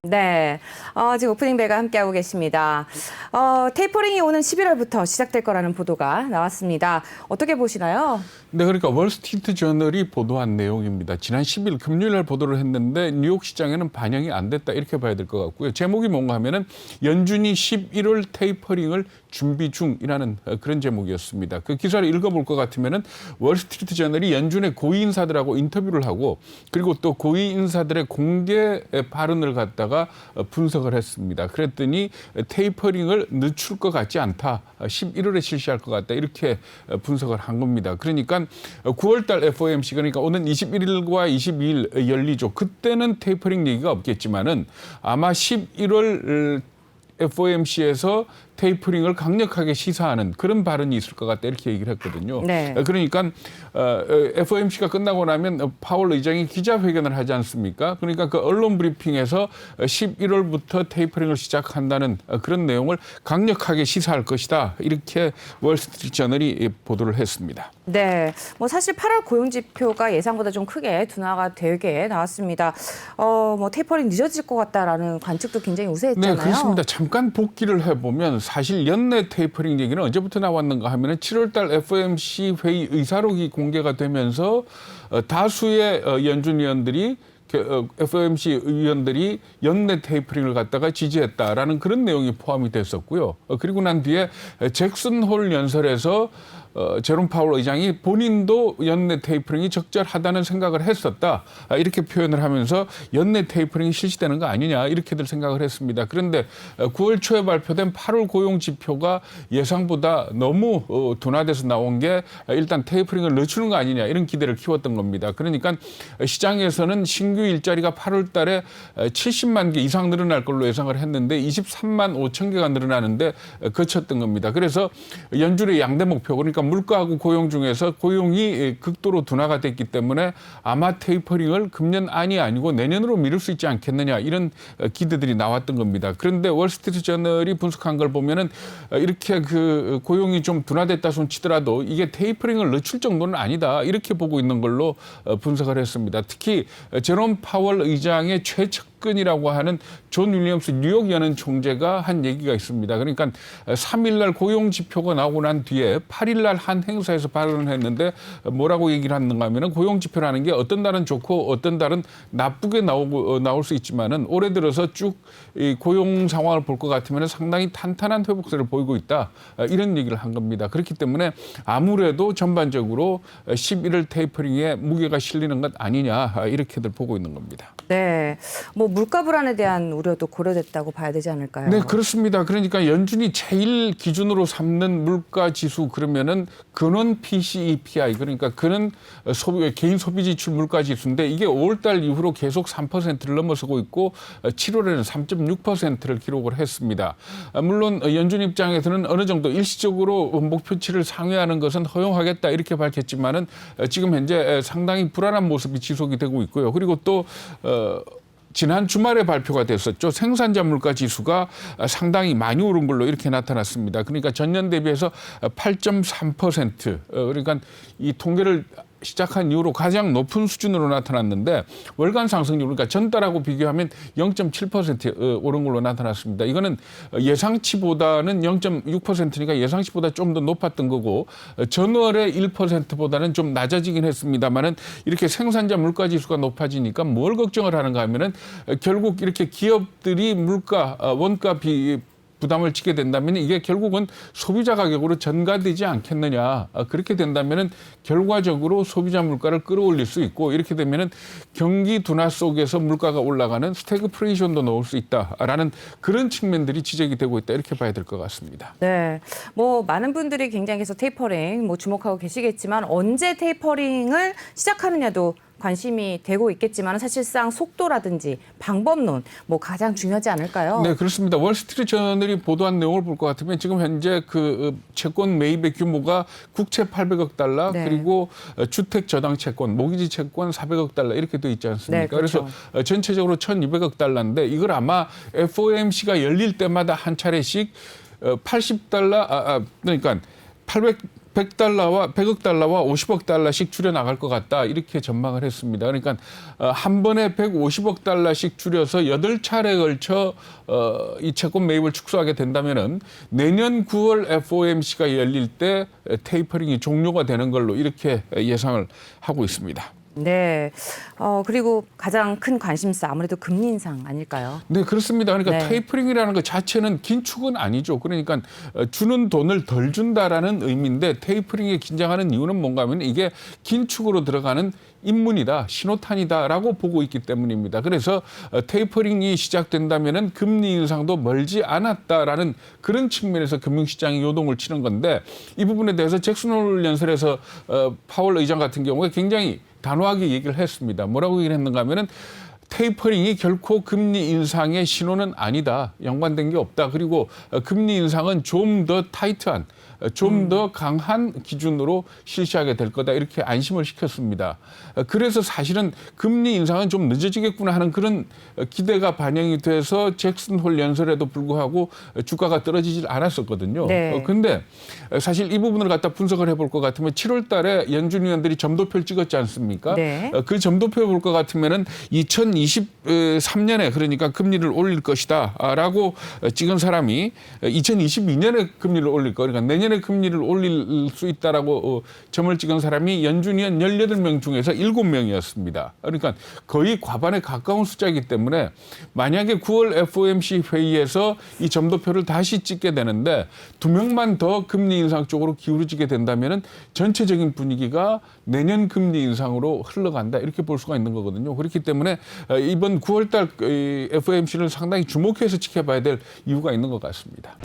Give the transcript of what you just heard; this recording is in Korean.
네, 지금 오프닝 벨과 함께하고 계십니다. 테이퍼링이 오는 11월부터 시작될 거라는 보도가 나왔습니다. 어떻게 보시나요? 네, 그러니까 월스트리트 저널이 보도한 내용입니다. 지난 10일 금요일 날 보도를 했는데 뉴욕 시장에는 반영이 안 됐다 이렇게 봐야 될 것 같고요. 제목이 뭔가 하면은 연준이 11월 테이퍼링을 준비 중이라는 그런 제목이었습니다. 그 기사를 읽어볼 것 같으면은 월스트리트 저널이 연준의 고위 인사들하고 인터뷰를 하고 그리고 또 고위 인사들의 공개 발언을 갖다가 분석을 했습니다. 그랬더니 테이퍼링을 늦출 것 같지 않다. 11월에 실시할 것 같다. 이렇게 분석을 한 겁니다. 그러니까 9월 달 FOMC 그러니까 오는 21일과 22일 열리죠. 그때는 테이퍼링 얘기가 없겠지만은 아마 11월 FOMC에서 테이퍼링을 강력하게 시사하는 그런 발언이 있을 것 같다 이렇게 얘기를 했거든요. 네. 그러니까 FOMC가 끝나고 나면 파월 의장이 기자회견을 하지 않습니까? 그러니까 그 언론 브리핑에서 11월부터 테이퍼링을 시작한다는 그런 내용을 강력하게 시사할 것이다. 이렇게 월스트리트 저널이 보도를 했습니다. 네, 뭐 사실 8월 고용 지표가 예상보다 좀 크게 둔화가 되게 나왔습니다. 뭐 테이퍼링 늦어질 것 같다라는 관측도 굉장히 우세했잖아요. 네, 그렇습니다. 잠깐 복기를 해보면 사실 연내 테이퍼링 얘기는 언제부터 나왔는가 하면은 7월 달 FOMC 회의 의사록이 공개가 되면서 다수의 연준 위원들이 FOMC 의원들이 연내 테이퍼링을 갖다가 지지했다라는 그런 내용이 포함이 됐었고요. 그리고 난 뒤에 잭슨 홀 연설에서 제롬 파월 의장이 본인도 연내 테이퍼링이 적절하다는 생각을 했었다. 이렇게 표현을 하면서 연내 테이퍼링이 실시되는 거 아니냐 이렇게들 생각을 했습니다. 그런데 9월 초에 발표된 8월 고용 지표가 예상보다 너무 둔화돼서 나온 게 일단 테이퍼링을 늦추는 거 아니냐 이런 기대를 키웠던 겁니다. 그러니까 시장에서는 신규 일자리가 8월 달에 70만 개 이상 늘어날 걸로 예상을 했는데 23만 5천 개가 늘어나는데 그쳤던 겁니다. 그래서 연준의 양대 목표 그러니까 물가하고 고용 중에서 고용이 극도로 둔화가 됐기 때문에 아마 테이퍼링을 금년 안이 아니고 내년으로 미룰 수 있지 않겠느냐 이런 기대들이 나왔던 겁니다. 그런데 월스트리트 저널이 분석한 걸 보면은 이렇게 그 고용이 좀 둔화됐다 손치더라도 이게 테이퍼링을 늦출 정도는 아니다 이렇게 보고 있는 걸로 분석을 했습니다. 특히 제롬 파월 의장의 최측근이라고 하는 존 윌리엄스 뉴욕 연은 총재가 한 얘기가 있습니다. 그러니까 3일 날 고용 지표가 나오고 난 뒤에 8일 날 한 행사에서 발언을 했는데 뭐라고 얘기를 하는가 하면은 고용 지표라는 게 어떤 달은 좋고 어떤 달은 나쁘게 나올 수 있지만은 올해 들어서 쭉 이 고용 상황을 볼 것 같으면 상당히 탄탄한 회복세를 보이고 있다. 이런 얘기를 한 겁니다. 그렇기 때문에 아무래도 전반적으로 11월 테이퍼링에 무게가 실리는 것 아니냐 이렇게들 보고 있는 겁니다. 네, 뭐 물가 불안에 대한 우려도 고려됐다고 봐야 되지 않을까요? 네, 그렇습니다. 그러니까 연준이 제일 기준으로 삼는 물가 지수 그러면은 근원 PCEPI 그러니까 근원 개인 소비 지출 물가 지수인데 이게 5월 달 이후로 계속 3%를 넘어서고 있고 7월에는 3.6%를 기록을 했습니다. 물론 연준 입장에서는 어느 정도 일시적으로 목표치를 상회하는 것은 허용하겠다 이렇게 밝혔지만은 지금 현재 상당히 불안한 모습이 지속이 되고 있고요. 그리고 또 지난 주말에 발표가 됐었죠. 생산자 물가 지수가 상당히 많이 오른 걸로 이렇게 나타났습니다. 그러니까 전년 대비해서 8.3% 그러니까 이 통계를 시작한 이후로 가장 높은 수준으로 나타났는데 월간 상승률 그러니까 전달하고 비교하면 0.7% 오른 걸로 나타났습니다. 이거는 예상치보다는 0.6%니까 예상치보다 좀 더 높았던 거고 전월의 1%보다는 좀 낮아지긴 했습니다만은 이렇게 생산자 물가 지수가 높아지니까 뭘 걱정을 하는가 하면은 결국 이렇게 기업들이 물가 원가 부담을 지게 된다면 이게 결국은 소비자 가격으로 전가되지 않겠느냐. 그렇게 된다면 결과적으로 소비자 물가를 끌어올릴 수 있고 이렇게 되면 경기 둔화 속에서 물가가 올라가는 스태그플레이션도 넣을 수 있다라는 그런 측면들이 지적이 되고 있다. 이렇게 봐야 될 것 같습니다. 네, 뭐 많은 분들이 굉장히 해서 테이퍼링 뭐 주목하고 계시겠지만 언제 테이퍼링을 시작하느냐도 관심이 되고 있겠지만 사실상 속도라든지 방법론 뭐 가장 중요하지 않을까요? 네, 그렇습니다. 월스트리트 저널이 보도한 내용을 볼 것 같으면 지금 현재 그 채권 매입의 규모가 국채 800억 달러 네. 그리고 주택 저당 채권, 모기지 채권 400억 달러 이렇게 돼 있지 않습니까? 네, 그렇죠. 그래서 전체적으로 1,200억 달러인데 이걸 아마 FOMC가 열릴 때마다 한 차례씩 80달러 그러니까 100달러와 100억 달러와 50억 달러씩 줄여 나갈 것 같다. 이렇게 전망을 했습니다. 그러니까 한 번에 150억 달러씩 줄여서 8차례에 걸쳐 이 채권 매입을 축소하게 된다면은 내년 9월 FOMC가 열릴 때 테이퍼링이 종료가 되는 걸로 이렇게 예상을 하고 있습니다. 네. 그리고 가장 큰 관심사 아무래도 금리 인상 아닐까요? 네, 그렇습니다. 그러니까 네. 테이퍼링이라는 것 자체는 긴축은 아니죠. 그러니까 주는 돈을 덜 준다라는 의미인데 테이퍼링에 긴장하는 이유는 뭔가 하면 이게 긴축으로 들어가는 인문이다, 신호탄이다라고 보고 있기 때문입니다. 그래서 테이퍼링이 시작된다면은 금리 인상도 멀지 않았다라는 그런 측면에서 금융시장이 요동을 치는 건데 이 부분에 대해서 잭슨 홀 연설에서 파월 의장 같은 경우에 굉장히 단호하게 얘기를 했습니다. 뭐라고 얘기를 했는가 하면은 테이퍼링이 결코 금리 인상의 신호는 아니다. 연관된 게 없다. 그리고 금리 인상은 좀 더 타이트한, 좀 더 강한 기준으로 실시하게 될 거다. 이렇게 안심을 시켰습니다. 그래서 사실은 금리 인상은 좀 늦어지겠구나 하는 그런 기대가 반영이 돼서 잭슨 홀 연설에도 불구하고 주가가 떨어지질 않았었거든요. 네. 근데 사실 이 부분을 갖다 분석을 해볼 것 같으면 7월 달에 연준 위원들이 점도표를 찍었지 않습니까? 네. 그 점도표 볼 것 같으면은 2023년에 그러니까 금리를 올릴 것이다라고 찍은 사람이 2022년에 금리를 올릴 거, 그러니까 내년에 금리를 올릴 수 있다라고 점을 찍은 사람이 연준 위원 18명 중에서 7명이었습니다. 그러니까 거의 과반에 가까운 숫자이기 때문에 만약에 9월 FOMC 회의에서 이 점도표를 다시 찍게 되는데 2명만 더 금리 인상 쪽으로 기울어지게 된다면은 전체적인 분위기가 내년 금리 인상으로 흘러간다 이렇게 볼 수가 있는 거거든요. 그렇기 때문에 이번 9월 달 FOMC를 상당히 주목해서 지켜봐야 될 이유가 있는 것 같습니다.